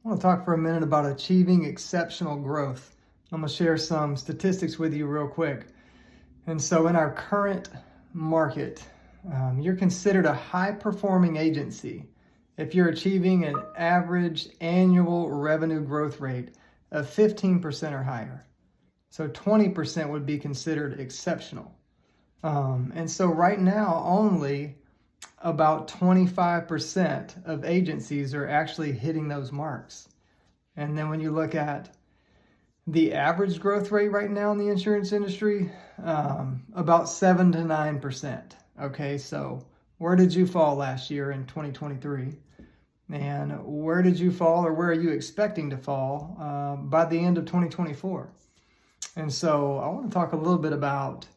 I want to talk for a minute about achieving exceptional growth. I'm going to share some statistics with you real quick. And so in our current market, you're considered a high-performing agency if you're achieving an average annual revenue growth rate of 15% or higher. So 20% would be considered exceptional. And so right now, only about 25% of agencies are actually hitting those marks. And then when you look at the average growth rate right now in the insurance industry, about 7 to 9%. Okay, so where did you fall last year in 2023? And where did you fall, or where are you expecting to fall by the end of 2024? And so I want to talk a little bit about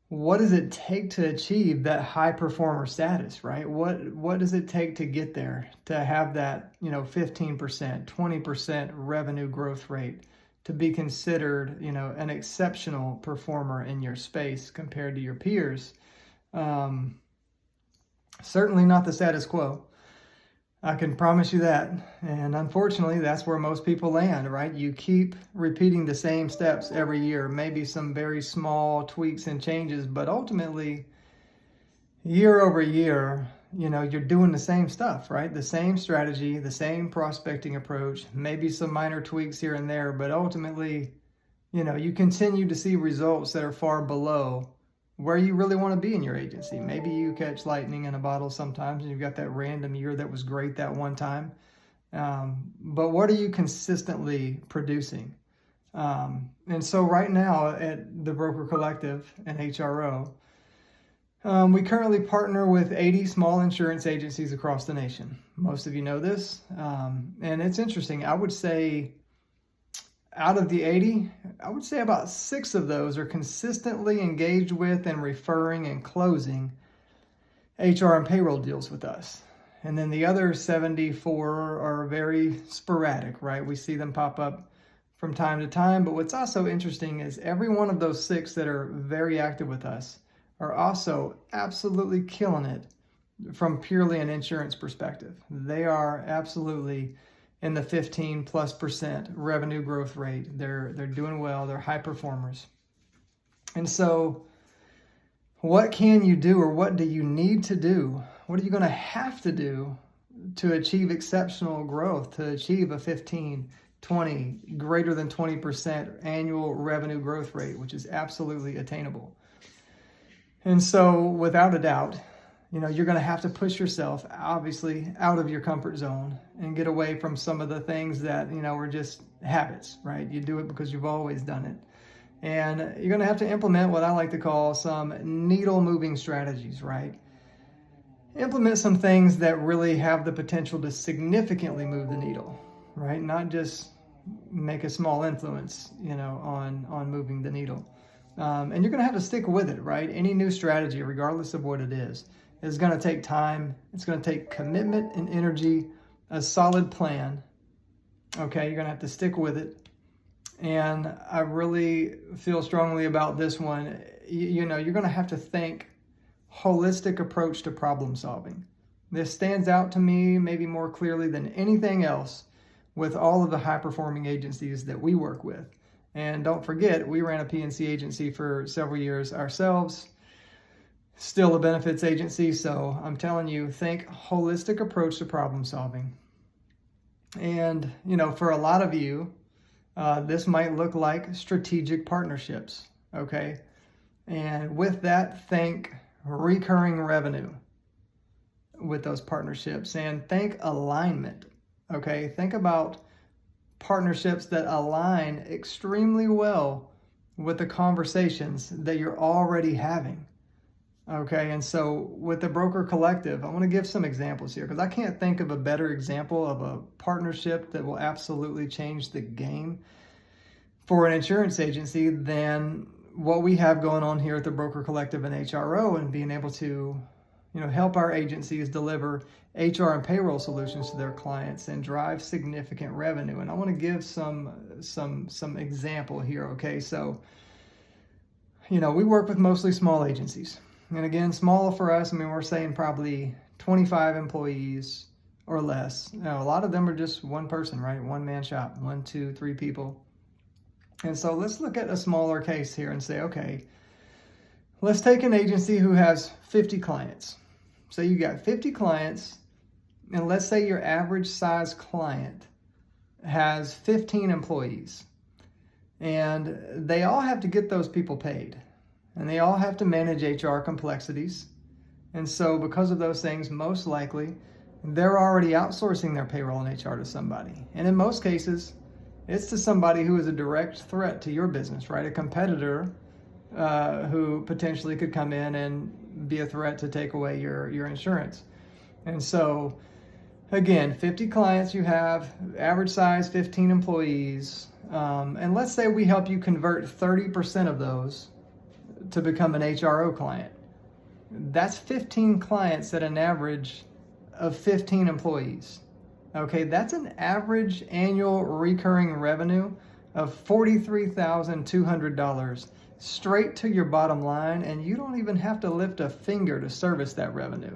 what does it take to achieve that high performer status, right? What does it take to get there, to have that, 15%, 20% revenue growth rate, to be considered, an exceptional performer in your space compared to your peers? Certainly not the status quo. I can promise you that. And unfortunately, that's where most people land, right? You keep repeating the same steps every year, maybe some very small tweaks and changes, but ultimately, year over year, you're doing the same stuff, right? The same strategy, the same prospecting approach, maybe some minor tweaks here and there, but ultimately, you continue to see results that are far below where you really want to be in your agency. Maybe you catch lightning in a bottle sometimes and you've got that random year that was great that one time. But what are you consistently producing? And so right now at the Broker Collective and HRO, we currently partner with 80 small insurance agencies across the nation. Most of you know this. And it's interesting. I would say out of the 80, I would say about 6 of those are consistently engaged with and referring and closing HR and payroll deals with us. And then the other 74 are very sporadic, right? We see them pop up from time to time. But what's also interesting is every one of those 6 that are very active with us are also absolutely killing it from purely an insurance perspective. They are absolutely in the 15+% revenue growth rate. They're doing well. They're high performers. And so what can you do, or what do you need to do? What are you going to have to do to achieve exceptional growth, to achieve a 15, 20, greater than 20% annual revenue growth rate, which is absolutely attainable? And so without a doubt, you're going to have to push yourself, obviously, out of your comfort zone and get away from some of the things that, are just habits, right? You do it because you've always done it. And you're going to have to implement what I like to call some needle-moving strategies, right? Implement some things that really have the potential to significantly move the needle, right? Not just make a small influence, on moving the needle. And you're going to have to stick with it, right? Any new strategy, regardless of what it is going to take time. It's going to take commitment and energy, a solid plan. Okay, you're going to have to stick with it. And I really feel strongly about this one. You're going to have to think holistic approach to problem solving. This stands out to me maybe more clearly than anything else with all of the high-performing agencies that we work with. And don't forget, we ran a P&C agency for several years ourselves, still a benefits agency. So I'm telling you, think holistic approach to problem solving. And, for a lot of you, this might look like strategic partnerships, okay? And with that, think recurring revenue with those partnerships, and think alignment, okay? Think about partnerships that align extremely well with the conversations that you're already having. Okay, and so with the Broker Collective, I want to give some examples here because I can't think of a better example of a partnership that will absolutely change the game for an insurance agency than what we have going on here at the Broker Collective and HRO, and being able to, help our agencies deliver HR and payroll solutions to their clients and drive significant revenue. And I want to give some example here. Okay, so we work with mostly small agencies. And again, small for us, we're saying probably 25 employees or less. Now, a lot of them are just one person, right? One man shop, 1, 2, 3 people. And so let's look at a smaller case here and say, okay, let's take an agency who has 50 clients. So you got 50 clients, and let's say your average size client has 15 employees. And they all have to get those people paid. And they all have to manage HR complexities. And so because of those things, most likely, they're already outsourcing their payroll and HR to somebody. And in most cases, it's to somebody who is a direct threat to your business, right? A competitor who potentially could come in and be a threat to take away your insurance. And so, again, 50 clients you have, average size, 15 employees. And let's say we help you convert 30% of those to become an HRO client. That's 15 clients at an average of 15 employees. Okay, that's an average annual recurring revenue of $43,200 straight to your bottom line, and you don't even have to lift a finger to service that revenue.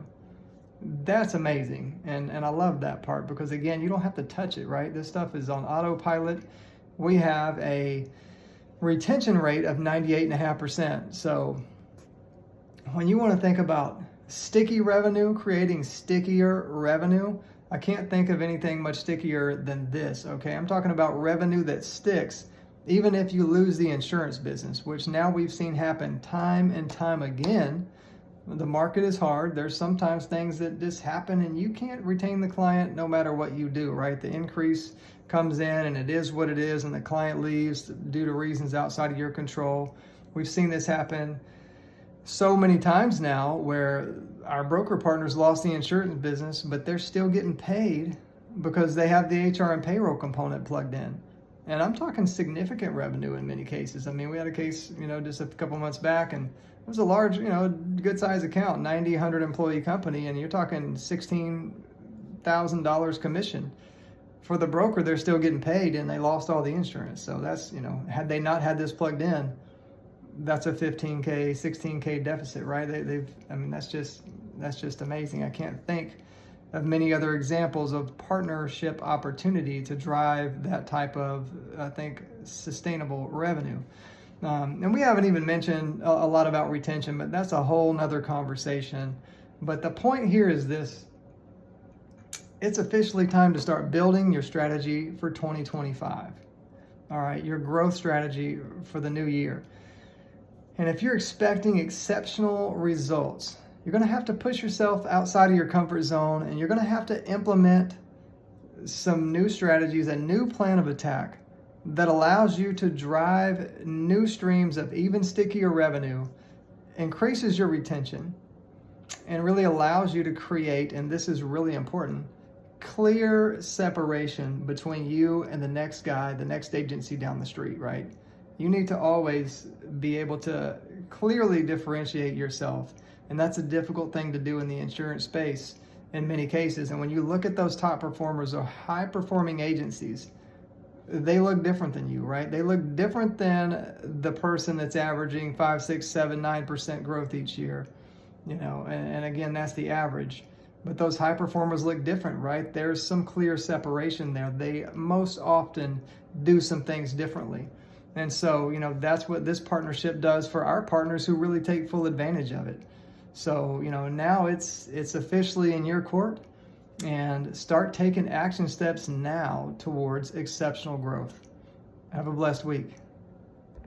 That's amazing, and I love that part because, again, you don't have to touch it, right? This stuff is on autopilot. We have a retention rate of 98.5%. So when you want to think about sticky revenue, creating stickier revenue, I can't think of anything much stickier than this, okay? I'm talking about revenue that sticks even if you lose the insurance business, which now we've seen happen time and time again. The market is hard. There's sometimes things that just happen and you can't retain the client no matter what you do, right? The increase comes in and it is what it is, and the client leaves due to reasons outside of your control. We've seen this happen so many times now where our broker partners lost the insurance business, but they're still getting paid because they have the HR and payroll component plugged in. And I'm talking significant revenue in many cases. I mean, we had a case, just a couple months back, and it was a large, good size account, 90, 100 employee company, and you're talking $16,000 commission. For the broker, they're still getting paid, and they lost all the insurance. So that's, had they not had this plugged in, that's a $15K, $16K deficit, right? That's just amazing. I can't think of many other examples of partnership opportunity to drive that type of, I think, sustainable revenue. And we haven't even mentioned a lot about retention, but that's a whole nother conversation. But the point here is this: it's officially time to start building your strategy for 2025. All right, your growth strategy for the new year. And if you're expecting exceptional results, you're going to have to push yourself outside of your comfort zone, and you're going to have to implement some new strategies, a new plan of attack that allows you to drive new streams of even stickier revenue, increases your retention, and really allows you to create, and this is really important, clear separation between you and the next guy, the next agency down the street, right? You need to always be able to clearly differentiate yourself. And that's a difficult thing to do in the insurance space in many cases. And when you look at those top performers or high performing agencies, they look different than you, right? They look different than the person that's averaging 5, 6, 7, 9% growth each year, and again, that's the average. But those high performers look different, right? There's some clear separation there. They most often do some things differently. And so, that's what this partnership does for our partners who really take full advantage of it. So, now it's officially in your court, and start taking action steps now towards exceptional growth. Have a blessed week.